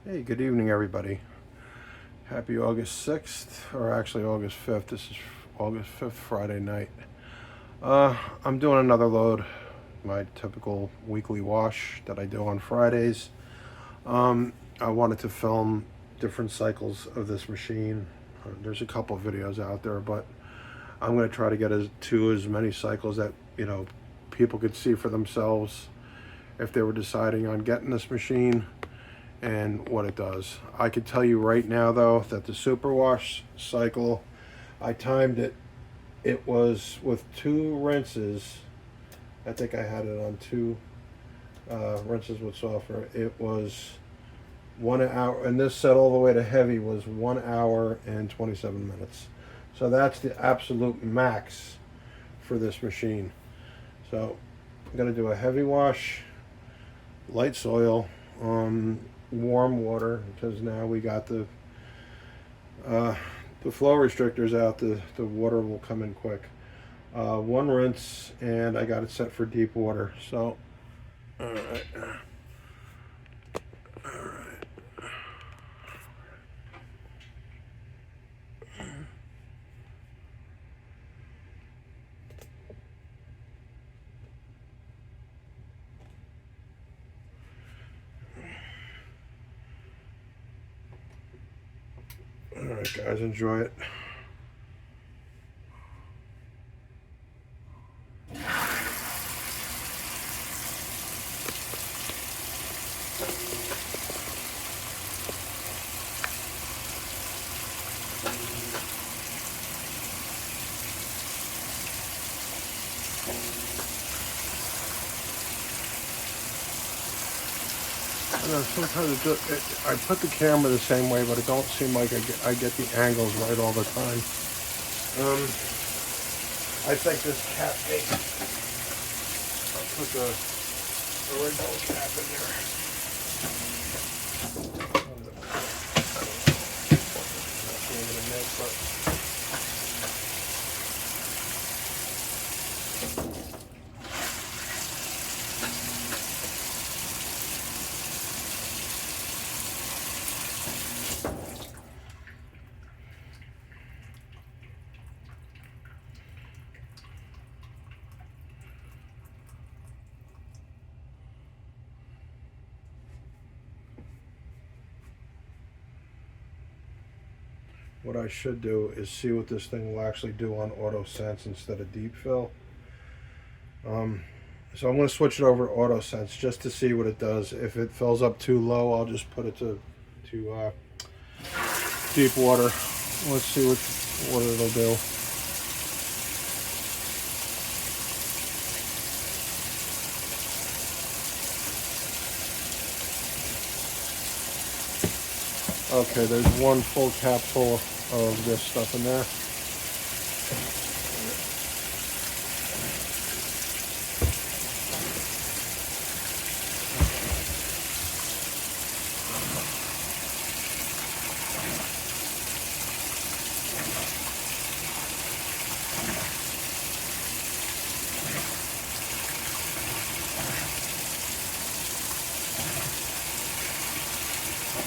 Hey, good evening, everybody. Happy August 6th, or actually August 5th. This is August 5th, Friday night. I'm doing another load, my typical weekly wash that I do on Fridays. I wanted to film different cycles of this machine. There's a couple of videos out there, but I'm going to try to get as many cycles that, people could see for themselves if they were deciding on getting this machine and what it does. I could tell you right now though that the superwash cycle, I timed it. It was with 2 rinses. I think I had it on 2 rinses with softener. It was 1 hour, and this set all the way to heavy was 1 hour and 27 minutes. So that's the absolute max for this machine. So I'm gonna do a heavy wash, light soil, warm water, because now we got the flow restrictors out. The water will come in quick. 1 rinse, and I got it set for deep water. So all right. All right, guys, enjoy it. I know sometimes I put the camera the same way, but it don't seem like I get the angles right all the time. I think this cap makes. I'll put the original cap in there. What I should do is see what this thing will actually do on auto sense instead of deep fill. So I'm going to switch it over to auto sense just to see what it does. If it fills up too low, I'll just put it to deep water. Let's see what it'll do. Okay, there's one full cap full of this stuff in there.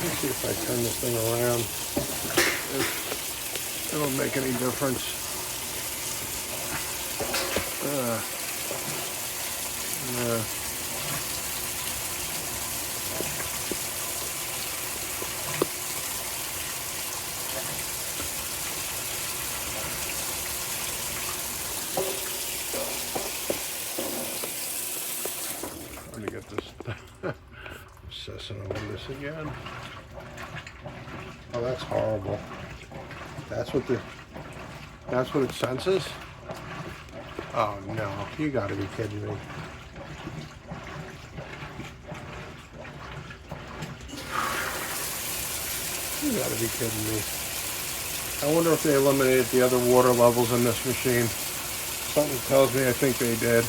Let's see if I turn this thing around, if it'll make any difference. Yeah. Let me get this. Obsessing over this again. Oh, that's horrible. That's what it senses? Oh no, you gotta be kidding me. You gotta be kidding me. I wonder if they eliminated the other water levels in this machine. Something tells me I think they did.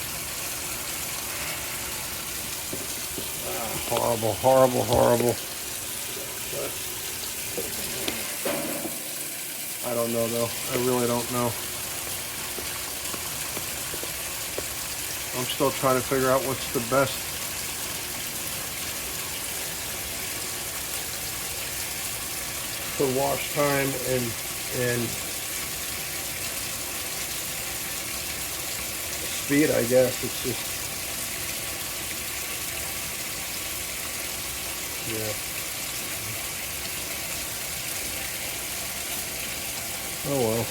Horrible, horrible, horrible. I don't know though. I really don't know. I'm still trying to figure out what's the best for wash time and speed, I guess. It's just, yeah. Oh well.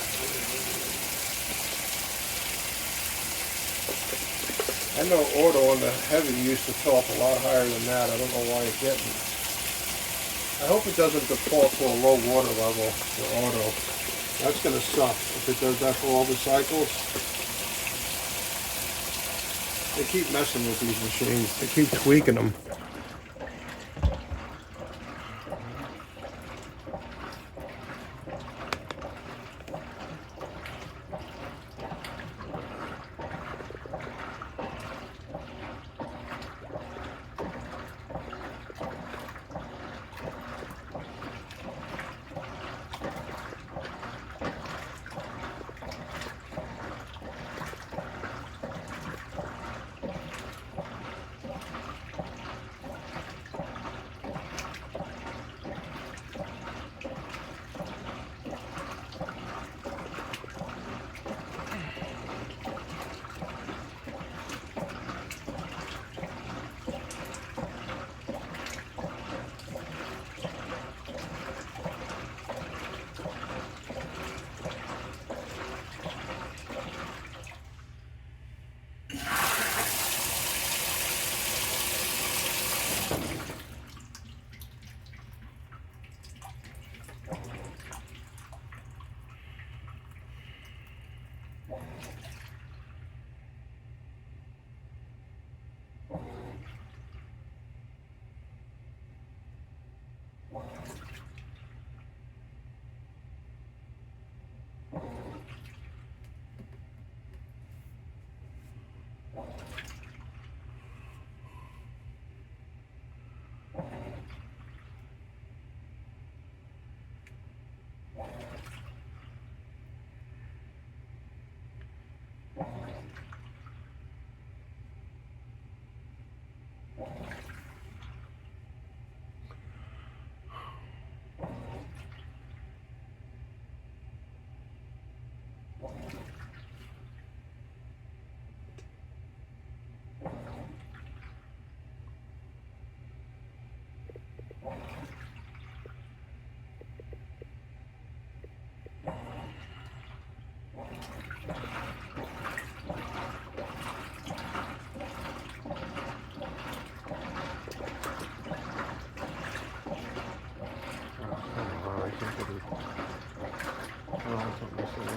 I know auto on the heavy used to fill up a lot higher than that. I don't know why it didn't. I hope it doesn't default to a low water level for auto. That's going to suck if it does that for all the cycles. They keep messing with these machines. They keep tweaking them.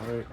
Right.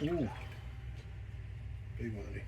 Ooh, big money.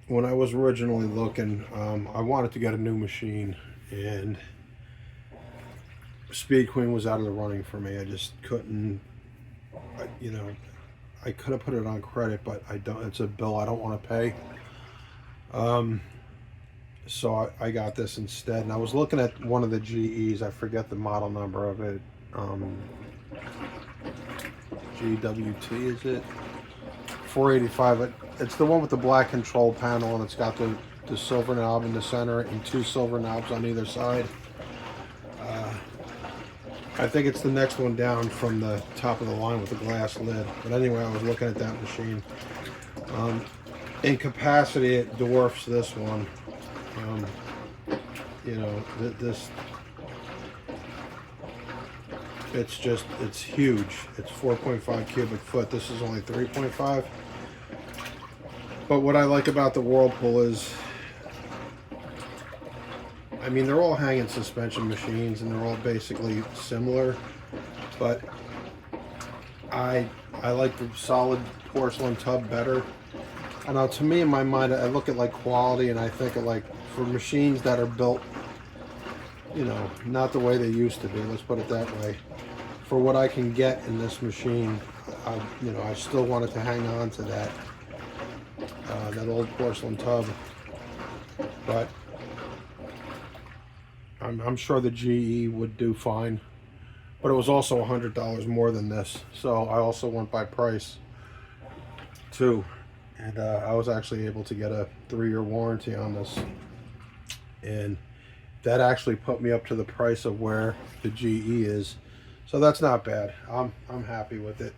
When I was originally looking, I wanted to get a new machine, and Speed Queen was out of the running for me. I just couldn't, you know, I could have put it on credit, but I don't. It's a bill I don't want to pay. So I got this instead, and I was looking at one of the GEs. I forget the model number of it. GWT is it? 485. It's the one with the black control panel, and it's got the silver knob in the center and two silver knobs on either side. I think it's the next one down from the top of the line with the glass lid. But anyway, I was looking at that machine. In capacity, it dwarfs this one. You know, this, it's huge. It's 4.5 cubic foot. This is only 3.5. But what I like about the Whirlpool is, I mean, they're all hanging suspension machines and they're all basically similar, but I like the solid porcelain tub better. I know, to me, in my mind, I look at like quality, and I think of like, for machines that are built, you know, not the way they used to be, let's put it that way. For what I can get in this machine, you know, I still wanted to hang on to that old porcelain tub, but I'm sure the GE would do fine. But it was also $100 more than this, so I also went by price too. And I was actually able to get a 3-year warranty on this, and that actually put me up to the price of where the GE is, so that's not bad. I'm happy with it.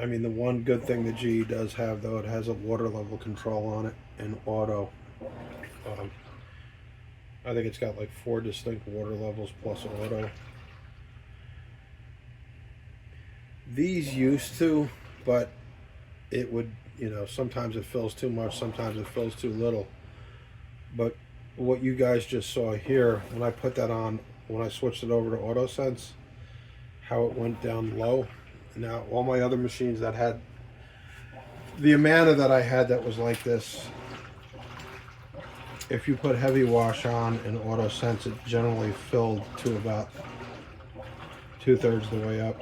I mean, the one good thing the GE does have, though, it has a water level control on it and auto. I think it's got like 4 distinct water levels plus auto. These used to, but it would, you know, sometimes it fills too much, sometimes it fills too little. But what you guys just saw here, when I put that on, when I switched it over to AutoSense, how it went down low. Now, all my other machines that had the Amana that I had that was like this, if you put heavy wash on in AutoSense, it generally filled to about 2/3 the way up.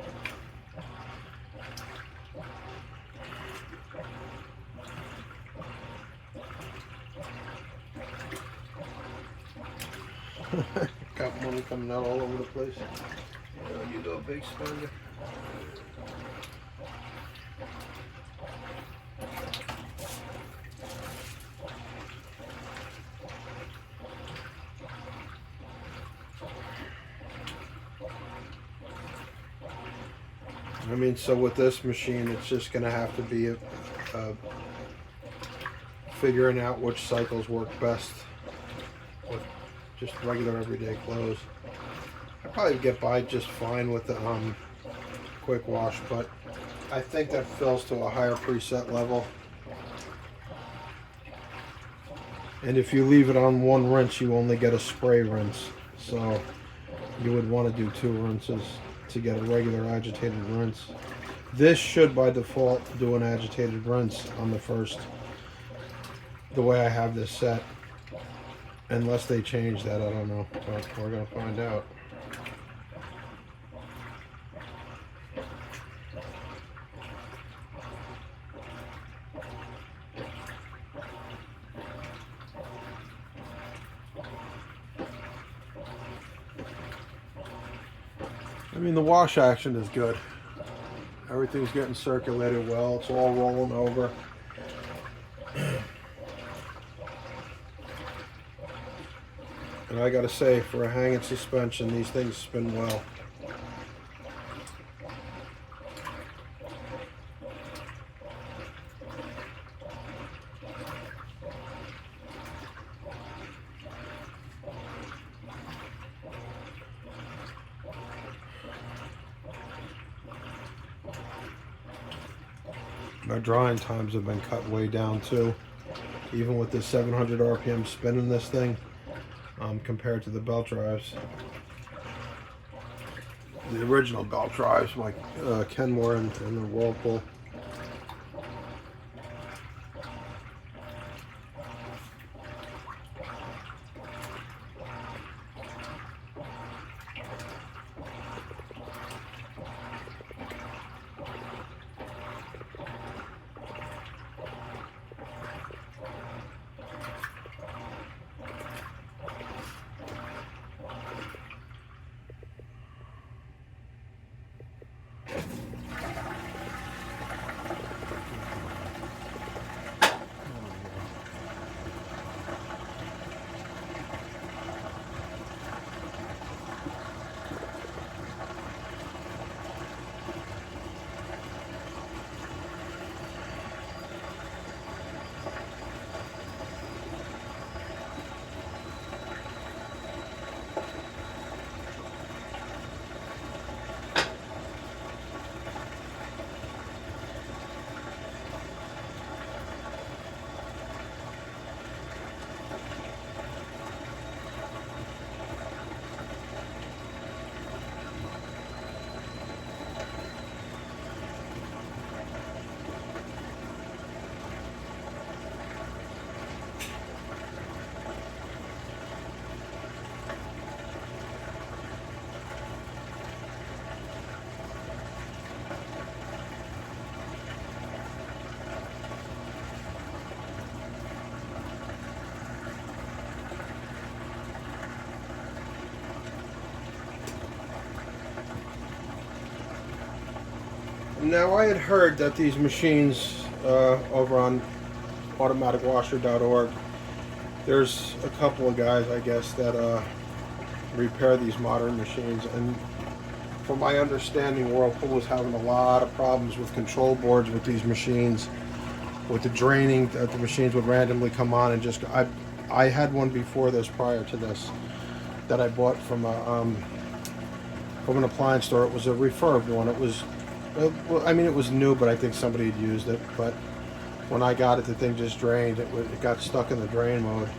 Got money coming out all over the place. You do a big spender. I mean, so with this machine, it's just going to have to be figuring out which cycles work best with just regular everyday clothes. I probably get by just fine with the quick wash, but I think that fills to a higher preset level. And if you leave it on one rinse, you only get a spray rinse. So you would want to do 2 rinses to get a regular agitated rinse. This should by default do an agitated rinse on the first, the way I have this set. Unless they change that, I don't know, but we're gonna find out. I mean, the wash action is good. Everything's getting circulated well. It's all rolling over. And I gotta say, for a hanging suspension, these things spin well. My drying times have been cut way down too, even with the 700 RPM spinning this thing, compared to the belt drives. The original belt drives, like Kenmore and the Whirlpool. Now, I had heard that these machines over on automaticwasher.org, there's a couple of guys, I guess, that repair these modern machines, and from my understanding, Whirlpool was having a lot of problems with control boards with these machines, with the draining, that the machines would randomly come on and just, I had one before this, prior to this, that I bought from an appliance store. It was a refurbed one. It was, well, I mean, it was new, but I think somebody had used it. But when I got it, the thing just drained. It got stuck in the drain mode.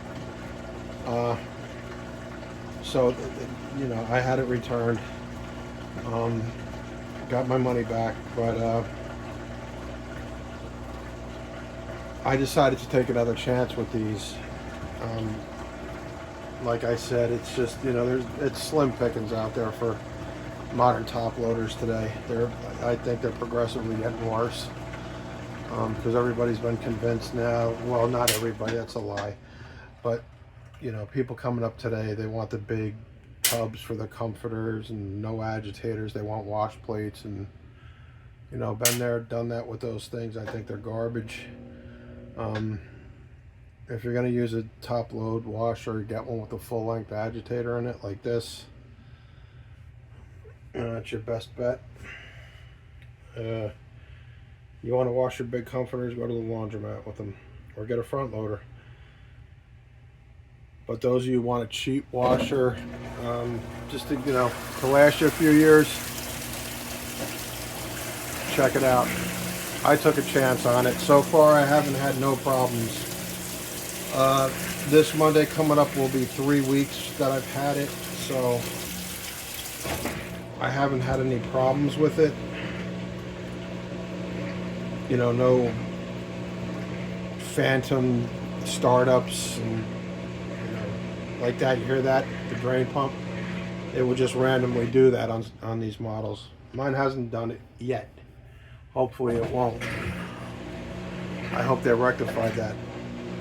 So, you know, I had it returned. Got my money back, but I decided to take another chance with these. Like I said, it's just, you know, it's slim pickings out there for modern top loaders today. I think they're progressively getting worse, because everybody's been convinced now. Well, not everybody, that's a lie, but you know, people coming up today, they want the big tubs for the comforters and no agitators. They want wash plates, and you know, been there, done that with those things. I think they're garbage. If you're going to use a top load washer, get one with a full length agitator in it, like this. That's your best bet. You want to wash your big comforters, go to the laundromat with them, or get a front loader. But those of you who want a cheap washer, just to, you know, to last you a few years, check it out. I took a chance on it. So far, I haven't had no problems. This Monday coming up will be 3 weeks that I've had it, so I haven't had any problems with it. You know, no phantom startups and, you know, like that. You hear that? The drain pump? It will just randomly do that on these models. Mine hasn't done it yet. Hopefully it won't. I hope they rectified that,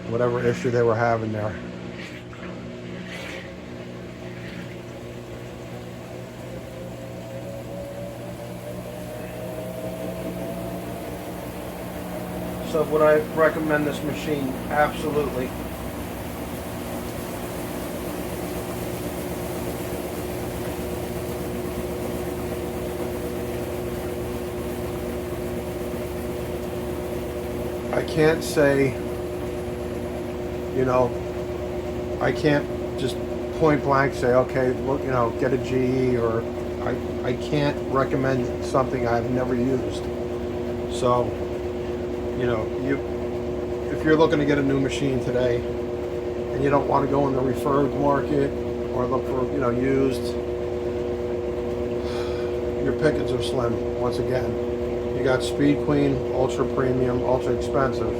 whatever issue they were having there. So would I recommend this machine? Absolutely. I can't say, you know, I can't just point blank say, okay, look, you know, get a GE, or I can't recommend something I've never used. So You know, if you're looking to get a new machine today and you don't want to go in the refurbed market or look for, you know, used, your pickings are slim. Once again, you got Speed Queen, ultra premium, ultra expensive.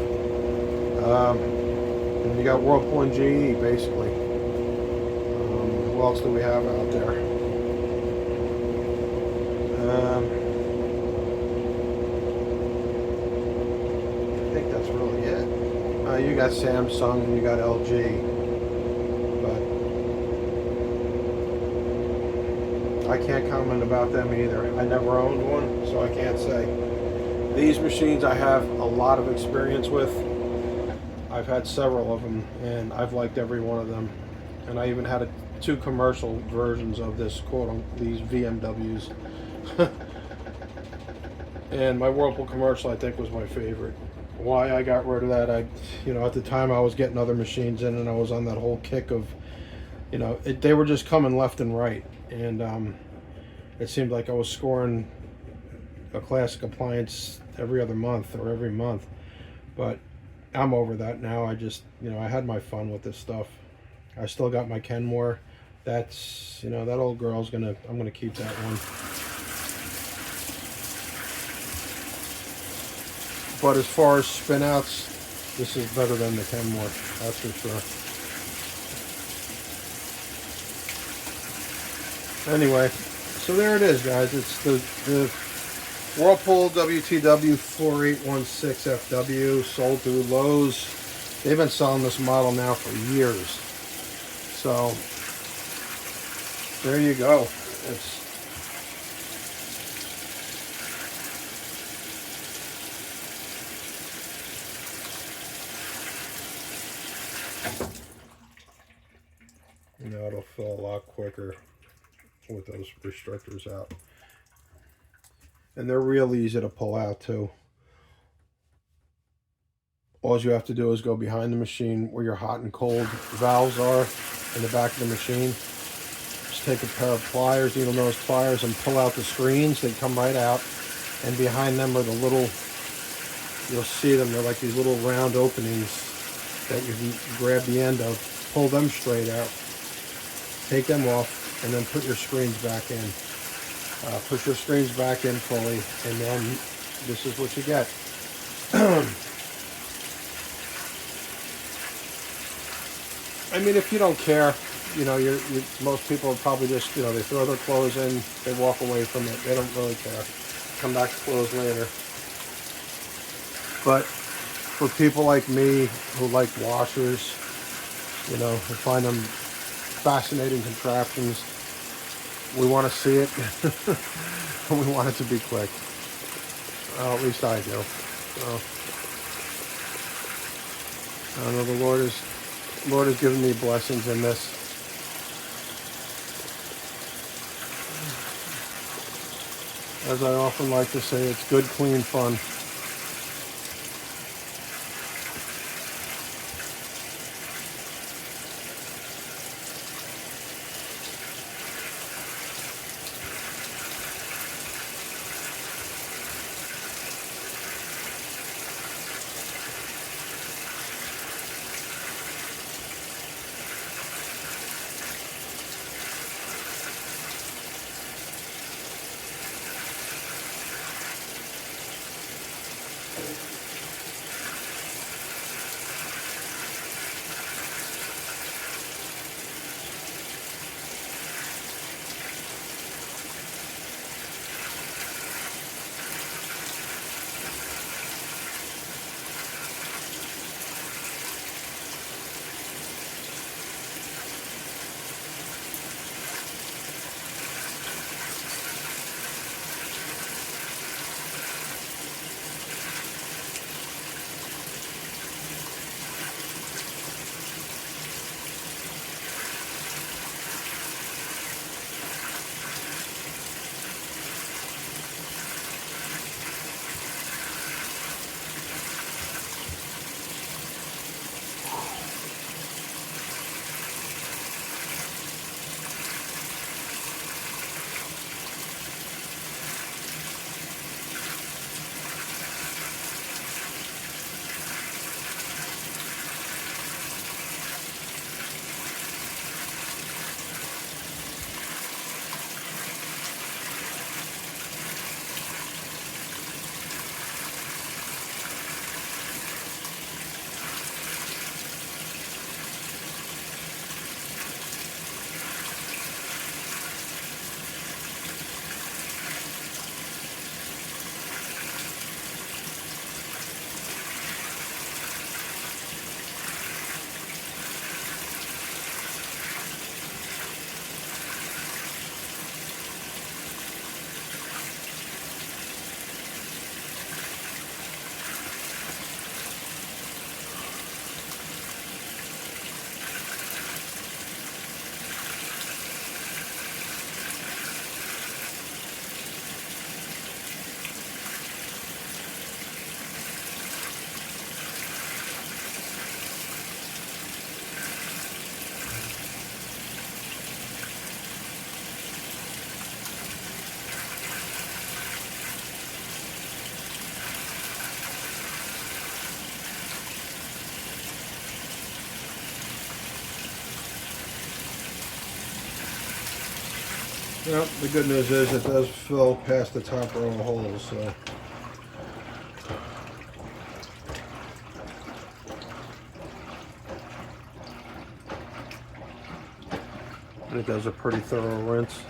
And you got Whirlpool and GE, basically. What else do we have out there? I think that's really it. You got Samsung and you got LG, but I can't comment about them either. I never owned one, so I can't say. These machines I have a lot of experience with. I've had several of them, and I've liked every one of them. And I even had two commercial versions of this these VMWs. And my Whirlpool commercial, I think, was my favorite. Why I got rid of that, you know, at the time I was getting other machines in, and I was on that whole kick of, you know, they were just coming left and right, and it seemed like I was scoring a classic appliance every other month or every month. But I'm over that now. I just, you know, I had my fun with this stuff. I still got my Kenmore. That's, you know, that old girl's I'm gonna keep that one. But as far as spin outs, this is better than the Kenmore, that's for sure. Anyway, so there it is, guys. It's the Whirlpool WTW 4816FW, sold through Lowe's. They've been selling this model now for years. So there you go. It's you know, it'll fill a lot quicker with those restrictors out. And they're real easy to pull out too. All you have to do is go behind the machine where your hot and cold valves are in the back of the machine. Just take a pair of pliers, needle nose pliers, and pull out the screens. They come right out. And behind them are the little, you'll see them, they're like these little round openings that you can grab the end of, pull them straight out, take them off, and then put your screens back in. Push your screens back in fully, and then this is what you get. I mean, if you don't care, you know, most people probably just, you know, they throw their clothes in, they walk away from it. They don't really care. Come back to clothes later. But for people like me who like washers, you know, who find them fascinating contraptions, we want to see it. We want it to be quick. Well, at least I do. So, I know the Lord has given me blessings in this. As I often like to say, it's good, clean fun. Well, the good news is it does fill past the top row of holes, so. And it does a pretty thorough rinse.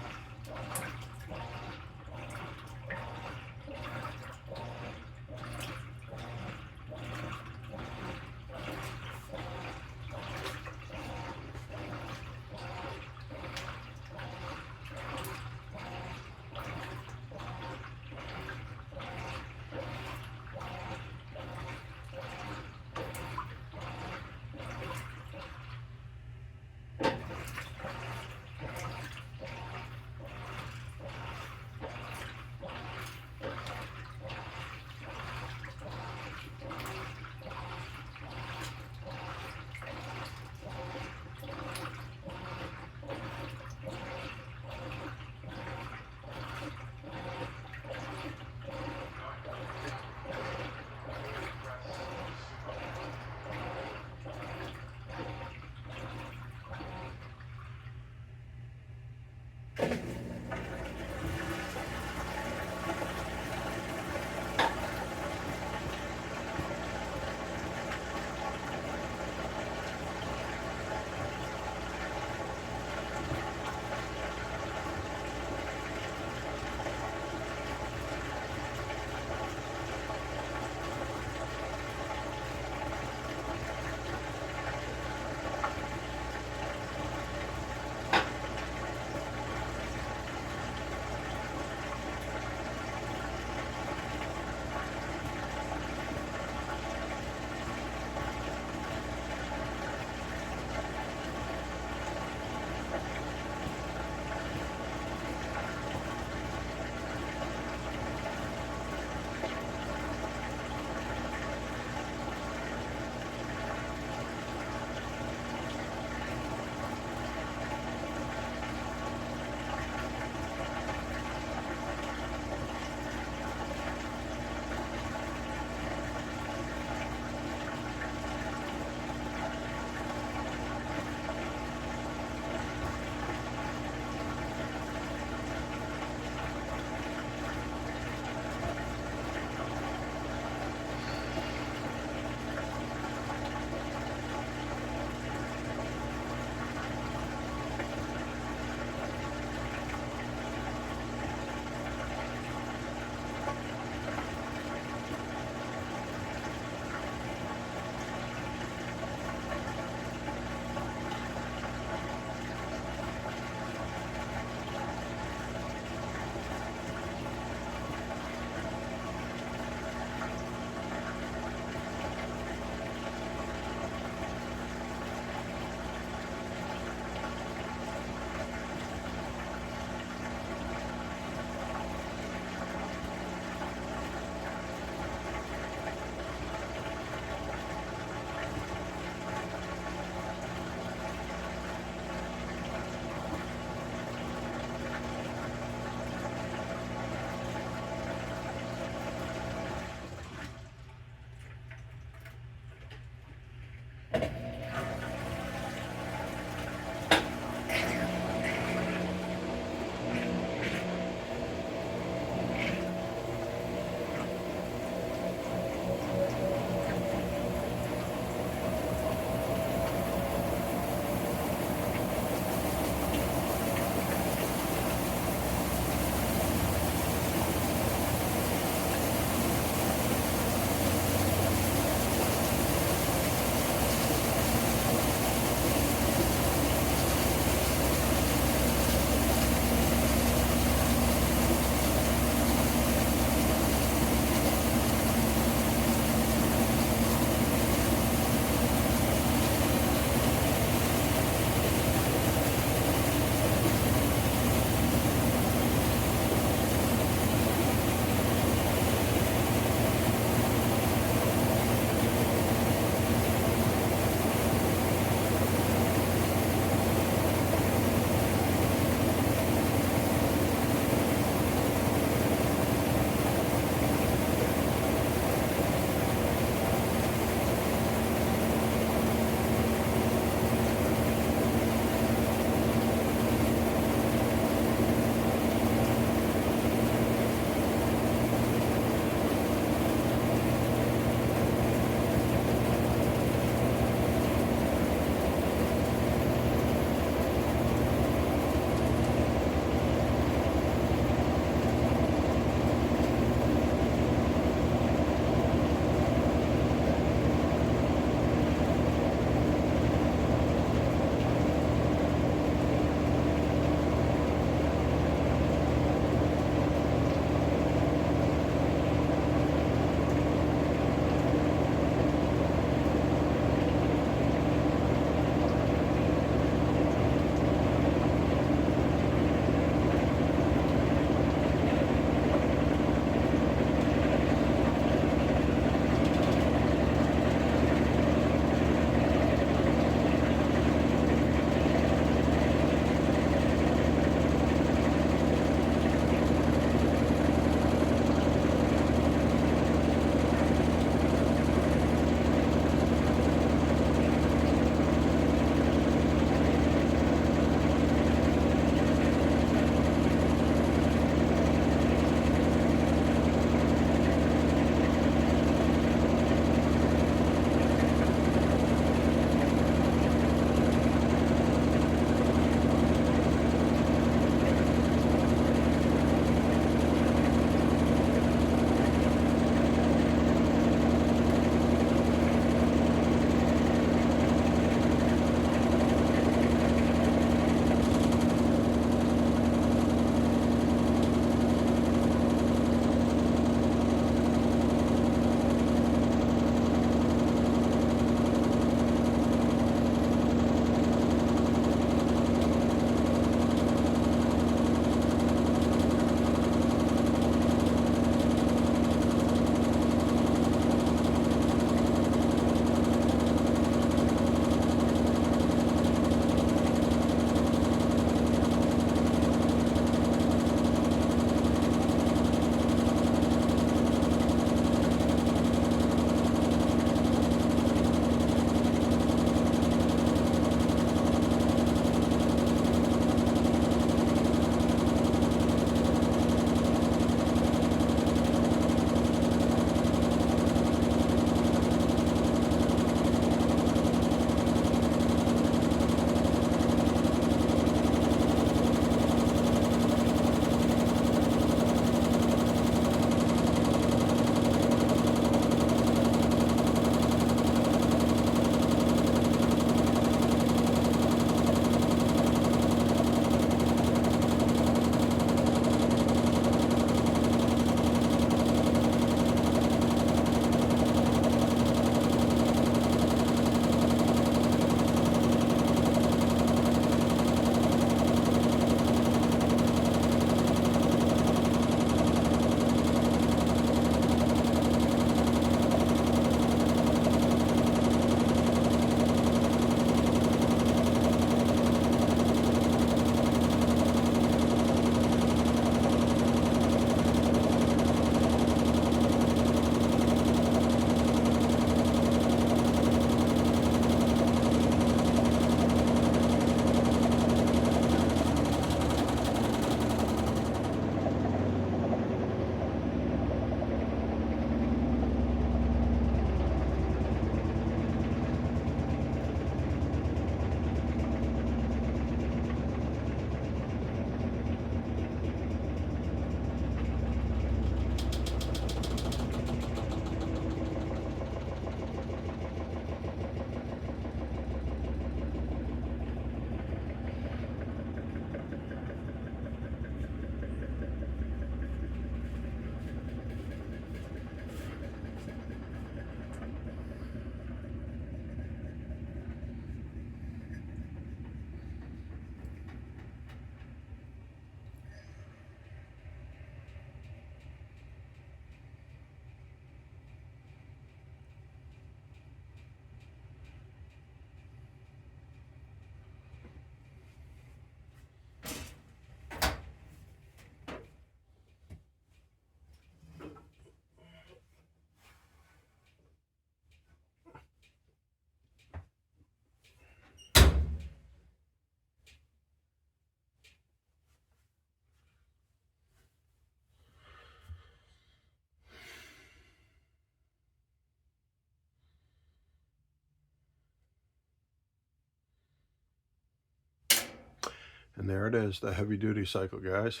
And there it is, the heavy duty cycle, guys.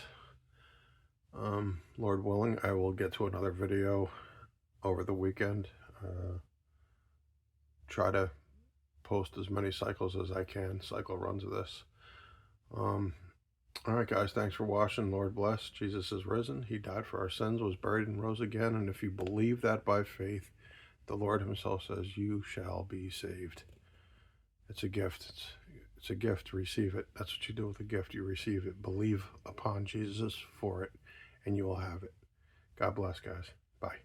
Lord willing, I will get to another video over the weekend. Try to post as many cycles as I can, cycle runs of this. All right, guys, thanks for watching. Lord bless. Jesus is risen. He died for our sins, was buried, and rose again. And if you believe that by faith, the Lord himself says, you shall be saved. It's a gift. It's a gift. Receive it. That's what you do with a gift. You receive it. Believe upon Jesus for it, and you will have it. God bless, guys. Bye.